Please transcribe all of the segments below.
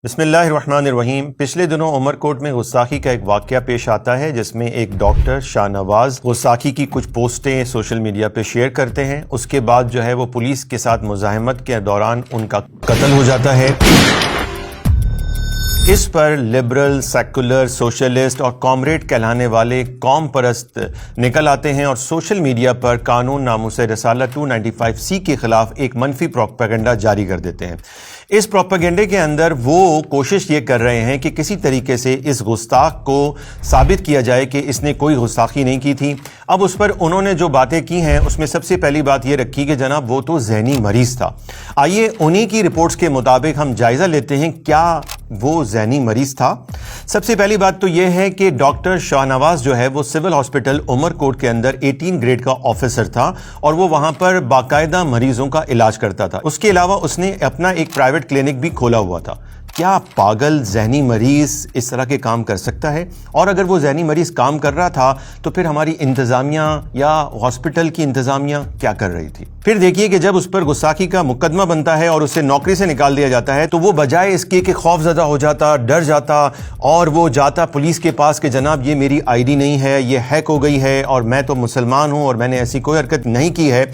بسم اللہ الرحمن الرحیم۔ پچھلے دنوں عمر کوٹ میں گستاخی کا ایک واقعہ پیش آتا ہے جس میں ایک ڈاکٹر شاہ نواز گستاخی کی کچھ پوسٹیں سوشل میڈیا پہ شیئر کرتے ہیں۔ اس کے بعد جو ہے وہ پولیس کے ساتھ مزاحمت کے دوران ان کا قتل ہو جاتا ہے۔ اس پر لبرل، سیکولر، سوشلسٹ اور کامریڈ کہلانے والے قوم پرست نکل آتے ہیں اور سوشل میڈیا پر قانون ناموس رسالہ 295C کے خلاف ایک منفی پروپیگنڈا جاری کر دیتے ہیں۔ اس پروپیگنڈے کے اندر وہ کوشش یہ کر رہے ہیں کہ کسی طریقے سے اس گستاخ کو ثابت کیا جائے کہ اس نے کوئی گستاخی نہیں کی تھی۔ اب اس پر انہوں نے جو باتیں کی ہیں اس میں سب سے پہلی بات یہ رکھی کہ جناب وہ تو ذہنی مریض تھا۔ آئیے انہی کی رپورٹس کے مطابق ہم جائزہ لیتے ہیں کیا وہ ذہنی مریض تھا۔ سب سے پہلی بات تو یہ ہے کہ ڈاکٹر شاہ نواز جو ہے وہ سول ہاسپٹل عمر کوٹ کے اندر 18 گریڈ کا آفیسر تھا اور وہ وہاں پر باقاعدہ مریضوں کا علاج کرتا تھا۔ اس کے علاوہ اس نے اپنا ایک پرائیویٹ کلینک بھی کھولا ہوا تھا۔ کیا پاگل ذہنی مریض اس طرح کے کام کر سکتا ہے؟ اور اگر وہ ذہنی مریض کام کر رہا تھا تو پھر ہماری انتظامیہ یا ہاسپٹل کی انتظامیہ کیا کر رہی تھی؟ پھر دیکھیے کہ جب اس پر گستاخی کا مقدمہ بنتا ہے اور اسے نوکری سے نکال دیا جاتا ہے تو وہ بجائے اس کے کہ خوف زدہ ہو جاتا، ڈر جاتا اور وہ جاتا پولیس کے پاس کہ جناب یہ میری آئی ڈی نہیں ہے، یہ ہیک ہو گئی ہے اور میں تو مسلمان ہوں اور میں نے ایسی کوئی حرکت نہیں کی ہے،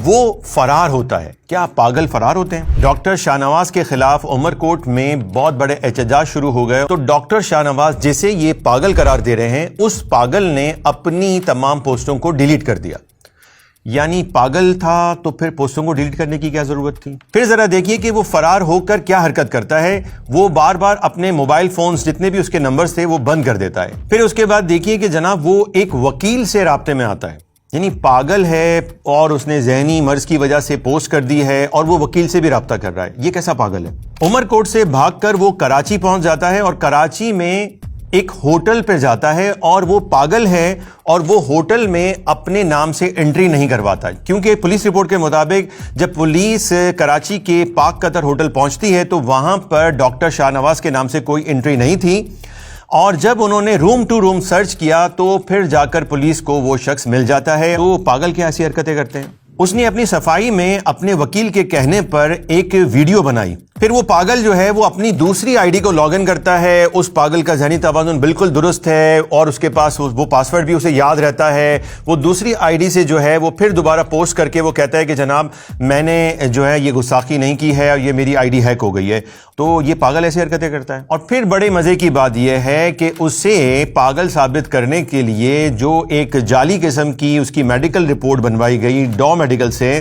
وہ فرار ہوتا ہے۔ کیا پاگل فرار ہوتے ہیں؟ ڈاکٹر شاہ نواز کے خلاف عمر کوٹ میں بہت بڑے احتجاج شروع ہو گئے تو ڈاکٹر شاہ نواز جسے یہ پاگل قرار دے رہے ہیں اس پاگل نے اپنی تمام پوسٹوں کو ڈیلیٹ کر دیا۔ یعنی پاگل تھا تو پھر پوسٹوں کو ڈیلیٹ کرنے کی کیا ضرورت تھی؟ پھر ذرا دیکھیے کہ وہ فرار ہو کر کیا حرکت کرتا ہے۔ وہ بار بار اپنے موبائل فونز جتنے بھی اس کے نمبرز تھے وہ بند کر دیتا ہے۔ پھر اس کے بعد دیکھیے کہ جناب وہ ایک وکیل سے رابطے میں آتا ہے۔ یعنی پاگل ہے اور اس نے ذہنی مرض کی وجہ سے پوسٹ کر دی ہے اور وہ وکیل سے بھی رابطہ کر رہا ہے۔ یہ کیسا پاگل ہے؟ عمر کوٹ سے بھاگ کر وہ کراچی پہنچ جاتا ہے اور کراچی میں ایک ہوٹل پہ جاتا ہے اور وہ پاگل ہے اور وہ ہوٹل میں اپنے نام سے انٹری نہیں کرواتا کیونکہ پولیس رپورٹ کے مطابق جب پولیس کراچی کے پاک قطر ہوٹل پہنچتی ہے تو وہاں پر ڈاکٹر شاہ نواز کے نام سے کوئی انٹری نہیں تھی اور جب انہوں نے روم ٹو روم سرچ کیا تو پھر جا کر پولیس کو وہ شخص مل جاتا ہے۔ تو پاگل کیا ایسی حرکتیں کرتے ہیں؟ اس نے اپنی صفائی میں اپنے وکیل کے کہنے پر ایک ویڈیو بنائی۔ پھر وہ پاگل جو ہے وہ اپنی دوسری آئی ڈی کو لاگ ان کرتا ہے۔ اس پاگل کا ذہنی توازن بالکل درست ہے اور اس کے پاس وہ پاسورڈ بھی اسے یاد رہتا ہے۔ وہ دوسری آئی ڈی سے جو ہے وہ پھر دوبارہ پوسٹ کر کے وہ کہتا ہے کہ جناب میں نے جو ہے یہ گستاخی نہیں کی ہے اور یہ میری آئی ڈی ہیک ہو گئی ہے۔ تو یہ پاگل ایسی حرکتیں کرتا ہے۔ اور پھر بڑے مزے کی بات یہ ہے کہ اسے پاگل ثابت کرنے کے لیے جو ایک جعلی قسم کی اس کی میڈیکل رپورٹ بنوائی گئی ڈو میڈیکل سے،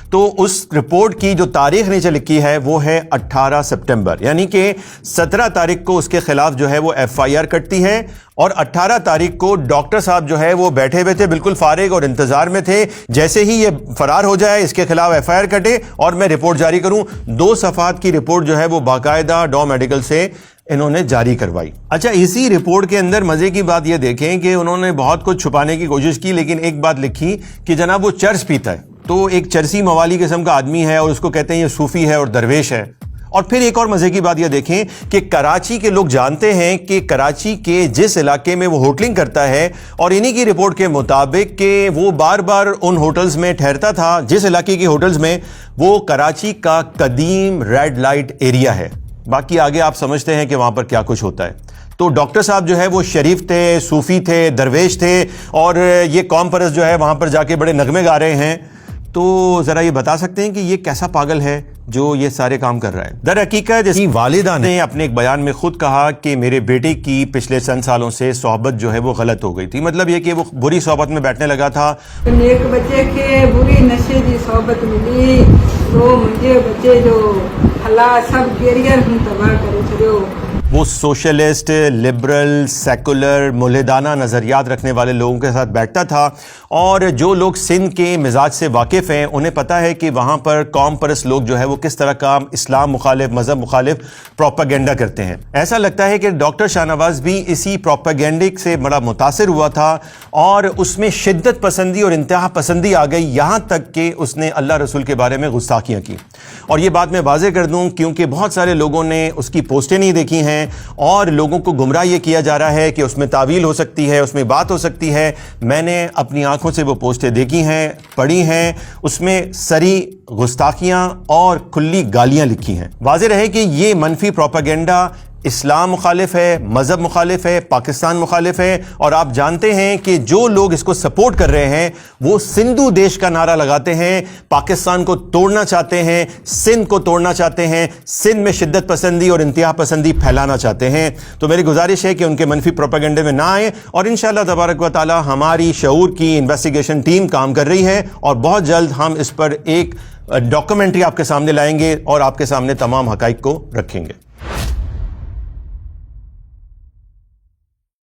تو اس رپورٹ کی جو تاریخ نیچے لکھی ہے وہ ہے 18 سپٹمبر، یعنی کہ 17 تاریخ کو اس کے خلاف جو ہے وہ FIR کٹتی ہے اور 18 تاریخ کو ڈاکٹر صاحب جو ہے وہ بیٹھے ہوئے تھے بالکل فارغ اور انتظار میں تھے جیسے ہی یہ فرار ہو جائے اس کے خلاف FIR کٹے اور میں رپورٹ جاری کروں۔ 2 صفحات کی رپورٹ جو ہے وہ باقاعدہ ڈو میڈیکل سے انہوں نے جاری کروائی۔ اچھا، اسی رپورٹ کے اندر مزے کی بات یہ دیکھیں کہ انہوں نے بہت کچھ چھپانے کی کوشش کی لیکن ایک بات لکھی کہ جناب وہ چرس پیتا ہے، تو ایک چرسی موالی قسم کا آدمی ہے اور اس کو کہتے ہیں یہ صوفی ہے اور درویش ہے۔ اور پھر ایک اور مزے کی بات یہ دیکھیں کہ کراچی کے لوگ جانتے ہیں کہ کراچی کے جس علاقے میں وہ ہوٹلنگ کرتا ہے اور انہی کی رپورٹ کے مطابق کہ وہ بار بار ان ہوٹلز میں ٹھہرتا تھا جس علاقے کی ہوٹلز میں، وہ کراچی کا قدیم ریڈ لائٹ ایریا ہے۔ باقی آگے آپ سمجھتے ہیں کہ وہاں پر کیا کچھ ہوتا ہے۔ تو ڈاکٹر صاحب جو ہے وہ شریف تھے، صوفی تھے، درویش تھے اور یہ قوم پرست جو ہے وہاں پر جا کے بڑے نغمے گا رہے ہیں۔ تو ذرا یہ بتا سکتے ہیں کہ یہ کیسا پاگل ہے جو یہ سارے کام کر رہا ہے؟ در حقیقت اس کی والدہ نے اپنے ایک بیان میں خود کہا کہ میرے بیٹے کی پچھلے چند سالوں سے صحبت جو ہے وہ غلط ہو گئی تھی۔ مطلب یہ کہ وہ بری صحبت میں بیٹھنے لگا تھا۔ ایک بچے کے بری نشے کی صحبت ملی تو مجھے بچے جو حالات سب کیریئر ہوں تباہ کرے چھڑیو۔ وہ سوشلسٹ، لبرل، سیکولر، ملحدانہ نظریات رکھنے والے لوگوں کے ساتھ بیٹھتا تھا اور جو لوگ سندھ کے مزاج سے واقف ہیں انہیں پتہ ہے کہ وہاں پر قوم پرست لوگ جو ہے وہ کس طرح کا اسلام مخالف، مذہب مخالف پروپیگنڈا کرتے ہیں۔ ایسا لگتا ہے کہ ڈاکٹر شاہ نواز بھی اسی پروپیگنڈک سے بڑا متاثر ہوا تھا اور اس میں شدت پسندی اور انتہا پسندی آ گئی، یہاں تک کہ اس نے اللہ رسول کے بارے میں گستاخیاں کی۔ اور یہ بات میں واضح کر دوں کیونکہ بہت سارے لوگوں نے اس کی پوسٹیں نہیں دیکھی ہیں ہیں اور لوگوں کو گمراہ یہ کیا جا رہا ہے کہ اس میں تعویل ہو سکتی ہے, اس میں بات ہو سکتی ہے. میں نے اپنی آنکھوں سے وہ پوسٹیں دیکھی ہیں, پڑھی ہیں, اس میں سری گستاخیاں اور کھلی گالیاں لکھی ہیں. واضح رہے کہ یہ منفی پروپیگنڈا اسلام مخالف ہے, مذہب مخالف ہے, پاکستان مخالف ہے. اور آپ جانتے ہیں کہ جو لوگ اس کو سپورٹ کر رہے ہیں وہ سندھو دیش کا نعرہ لگاتے ہیں, پاکستان کو توڑنا چاہتے ہیں, سندھ کو توڑنا چاہتے ہیں, سندھ میں شدت پسندی اور انتہا پسندی پھیلانا چاہتے ہیں. تو میری گزارش ہے کہ ان کے منفی پروپیگنڈے میں نہ آئیں, اور انشاءاللہ تبارک و تعالی ہماری شعور کی انویسٹیگیشن ٹیم کام کر رہی ہے اور بہت جلد ہم اس پر ایک ڈاکومنٹری آپ کے سامنے لائیں گے اور آپ کے سامنے تمام حقائق کو رکھیں گے.